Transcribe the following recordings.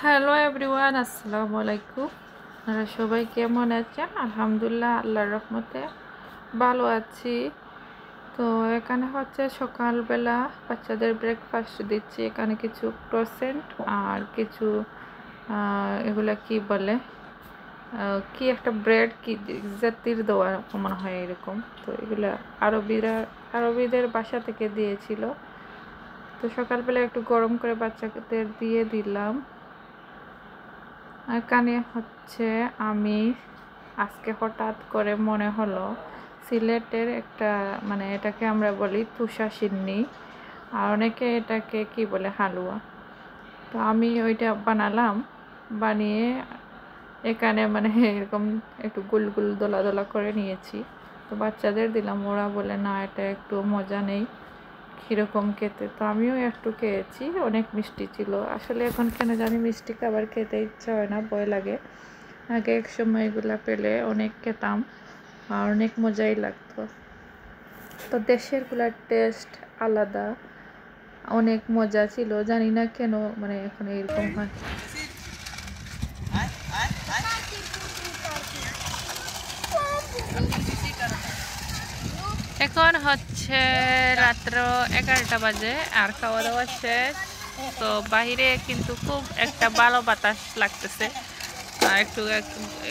Hello everyone, আসসালামু আলাইকুম। আপনারা সবাই কেমন আছেন? আলহামদুলিল্লাহ, আল্লাহর রহমতে ভালো আছি। তো এখানে হচ্ছে সকালবেলা বাচ্চাদের ব্রেকফাস্ট দিচ্ছি। এখানে কিছু ক্রোসেন্ট আর কিছু এগুলা কি বলে, কি একটা ব্রেড কি জাতির দেওয়া মনে হয় এরকম। তো এগুলা আরবিদের বাসা থেকে দিয়েছিল। তো সকালবেলা একটু গরম করে বাচ্চাদের দিয়ে দিলাম। এখানে হচ্ছে আমি আজকে হঠাৎ করে মনে হলো সিলেটের একটা এটাকে আমরা বলি তুষা সিন্নি, আর অনেকে এটাকে কি বলে হালুয়া। তো আমি ওইটা বানালাম, বানিয়ে এখানে এরকম একটু গুল গুল দোলা দোলা করে নিয়েছি। তো বাচ্চাদের দিলাম, ওরা বলে না এটা একটু মজা নেই, কীরকম খেতে। তো আমিও একটু খেয়েছি, অনেক মিষ্টি ছিল। আসলে এখন কেন জানি মিষ্টি খাবার খেতে ইচ্ছা হয় না, ভয় লাগে। আগে এক সময় এগুলা পেলে অনেক খেতাম আর অনেক মজাই লাগতো। তো দেশেরগুলার টেস্ট আলাদা, অনেক মজা ছিল। জানি না কেন এখন এরকম হয়। এখন হচ্ছে রাত্র 11টা বাজে আর খাওয়া দাওয়া শেষ। তো বাহিরে কিন্তু খুব একটা ভালো বাতাস লাগতেছে। আর একটু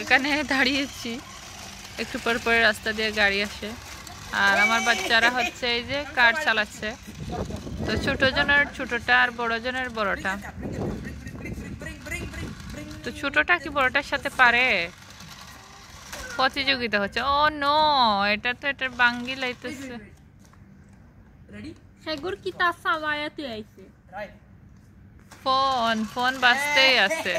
এখানে দাঁড়িয়েছি, একটু পর পরে রাস্তা দিয়ে গাড়ি আসে। আর আমার বাচ্চারা হচ্ছে এই যে কার চালাচ্ছে। তো ছোট জনের ছোটটা আর বড় জনের বড়টা। তো ছোটটা কি বড়টার সাথে পারে, প্রতিযোগিতা হচ্ছে। ও নো, এটা তো এটার বাঙ্গি লাইতেছে। ফোন বাজতেই আছে।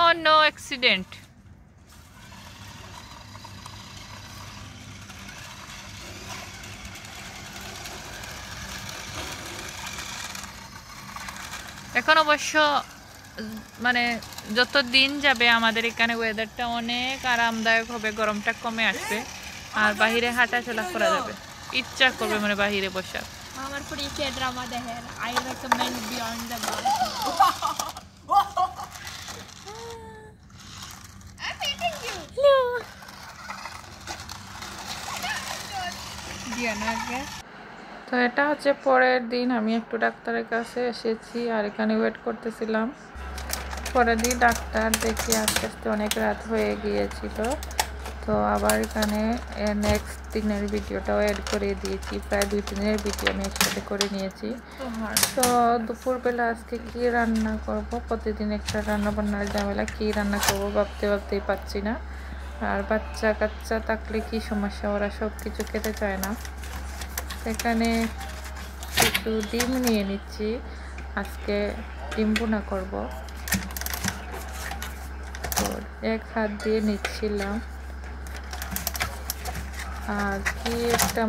ও নো, অ্যাক্সিডেন্ট। এখন অবশ্য যত দিন যাবে আমাদের এখানে ওয়েদারটা অনেক আরামদায়ক হবে, গরমটা কমে আসবে আর বাহিরে হাঁটা চলা করা যাবে, ইচ্ছা করবে বাহিরে বসার। আমার পরীক্ষা ড্রামা দেখেন, আই রেকমেন্ড বিয়ন্ড দ্য বার। তো এটা হচ্ছে পরের দিন, আমি একটু ডাক্তারের কাছে এসেছি আর এখানে ওয়েট করতেছিলাম। পরের দিন ডাক্তার দেখি আস্তে আস্তে অনেক রাত হয়ে গিয়েছিল। তো আবার এখানে নেক্সট দিনের ভিডিওটাও অ্যাড করে দিয়েছি। প্রায় 2-3 দিনের ভিডিও আমি একসাথে করে নিয়েছি। তো দুপুরবেলা আজকে কি রান্না করব, প্রতিদিন একটা রান্না বান্নার ঝামেলা, কি রান্না করব ভাবতেই পাচ্ছি না। আর বাচ্চা কাচ্চা থাকলে কি সমস্যা, ওরা সব কিছু খেতে চায় না। সেখানে একটু ডিম নিয়ে নিচ্ছি, আজকে ডিম ভুনা করব। তো এক হাত দিয়ে নিচ্ছিলাম। আর কি একটা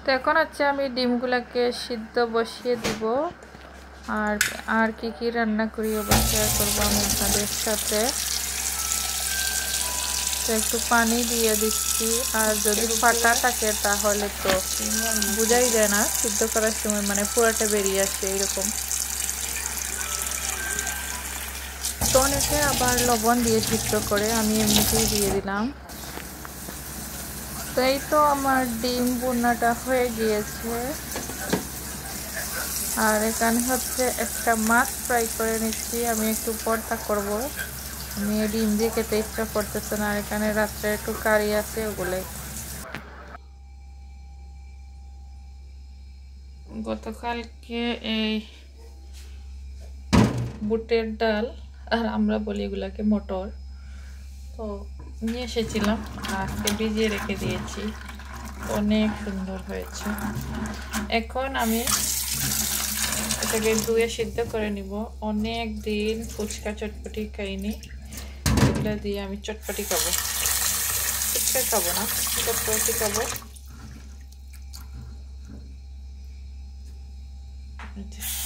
তো এখন হচ্ছে আমি ডিমগুলাকে সিদ্ধ বসিয়ে দিব। আর কি রান্না করি ওটা শেয়ার করবো আমি আপনাদের সাথে। তো একটু পানি দিয়ে দিচ্ছি, আর যদি ফাটা থাকে তাহলে তো বোঝাই যায় না, সিদ্ধ করার সময় পুরোটা বেরিয়ে আসে এরকম। তো অনেকে আবার লবণ দিয়ে সিদ্ধ করে, আমি এমনিতেই দিয়ে দিলাম। তো এই তো আমার ডিম ভুনাটা হয়ে গিয়েছে। আর এখানে হচ্ছে একটা মাছ ফ্রাই করে নিচ্ছি, আমি একটু ভর্তা করব। আমি ডিম দিয়ে খেতে ইচ্ছা করতেছে না। আর এখানে রাত্রে একটু কারি আছে, ওগুলোই। গতকালকে এই বুটের ডাল, আর আমরা বলি এগুলাকে মটর, তো নিয়ে এসেছিলাম, আজকে ভিজিয়ে রেখে দিয়েছি। অনেক সুন্দর হয়েছে। এখন আমি এটাকে ধুয়ে সিদ্ধ করে নিব। অনেক দিন ফুচকা চটপটি খাইনি, এগুলো দিয়ে আমি চটপটি খাবো। ফুচকা খাবো না, চটপটি খাবো।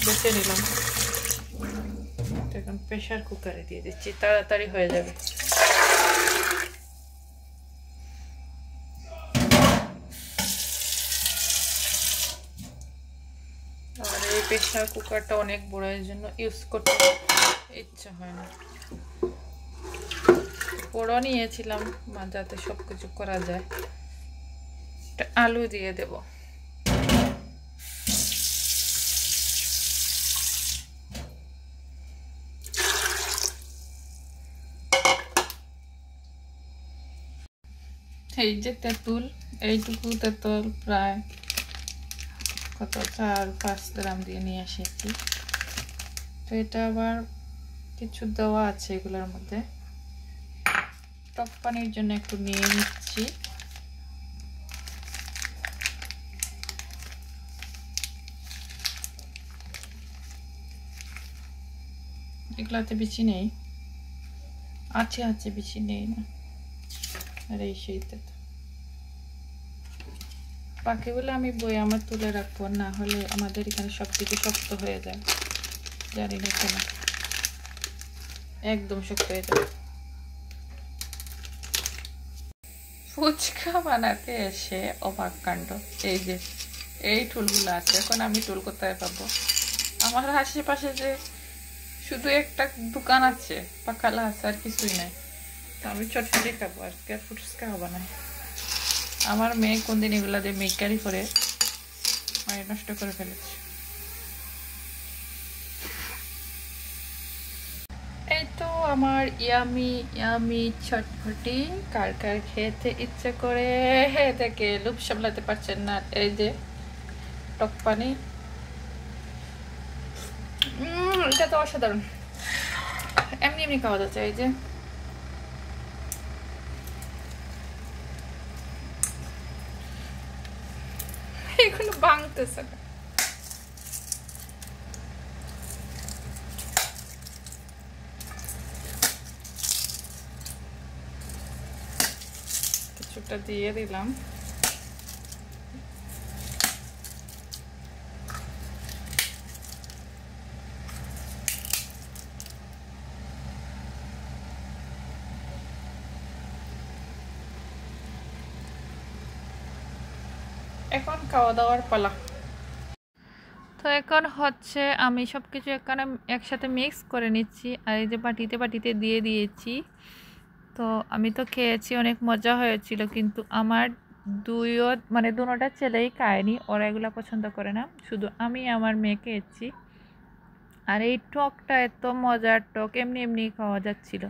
বেছে নিলাম, এখন প্রেশার কুকারে দিয়ে দিচ্ছি, তাড়াতাড়ি হয়ে যাবে। প্রেসার কুকারটা অনেক বড়, এর জন্য ইউজ করতে ইচ্ছা হয় না। বড় নিয়েছিলাম যাতে সব কিছু করা যায়। একটা আলু দিয়ে দেব। এই যে তেঁতুল, এইটুকু তেঁতুল প্রায় কত 4-5 গ্রাম দিয়ে নিয়ে এসেছি। তো এটা আবার কিছু দেওয়া আছে এগুলোর মধ্যে। টক পানির জন্য একটু নিয়ে নিচ্ছি। এগুলাতে বেশি নেই, আছে বেশি নেই না। আর এই সেই তেঁতুল, বাকিগুলো আমি বয়ামে তুলে রাখবো, না হলে আমাদের এখানে সবকিছু শক্ত হয়ে যায়। জানি না কেন একদম শক্ত হয়ে যায়। ফুচকা বানাতে এসে অবাক কাণ্ড। এই যে এই টুলগুলো আছে, এখন আমি টুল কোথায় পাবো? আমার আশেপাশে যে শুধু একটা দোকান আছে, পাকালা আছে, আর কিছুই নাই। তো আমি চটচটি খাবো, আজকে আর ফুচকা খাবো না। আমার মেয়ে কোনদিন এগুলা দিয়ে মেকারি করে নষ্ট করে ফেলেছে। এই তো আমার ইয়ামি ইয়ামি চটপটি। কার কার খেতে ইচ্ছে করে দেখে লোভ সামলাতে পারছেন না। এই যে টক পানি, এটা তো অসাধারণ, এমনি এমনি খাওয়া যাচ্ছে। এই যে এগুলো ভাঙতেছে না। কিছুটা দিয়ে দিলাম। এখন খাওয়া দাওয়ার পালা। তো এখন হচ্ছে আমি সব কিছু এখানে একসাথে মিক্স করে নিচ্ছি, আর এই যে বাটিতে দিয়ে দিয়েছি। তো আমি তো খেয়েছি, অনেক মজা হয়েছিল, কিন্তু আমার দুটোটা ছেলেই খায়নি, ওরা এগুলো পছন্দ করে না, শুধু আমি আমার মেয়ে খেয়েছি। আর এই টকটা এত মজার টক, এমনি এমনি খাওয়া যাচ্ছিল।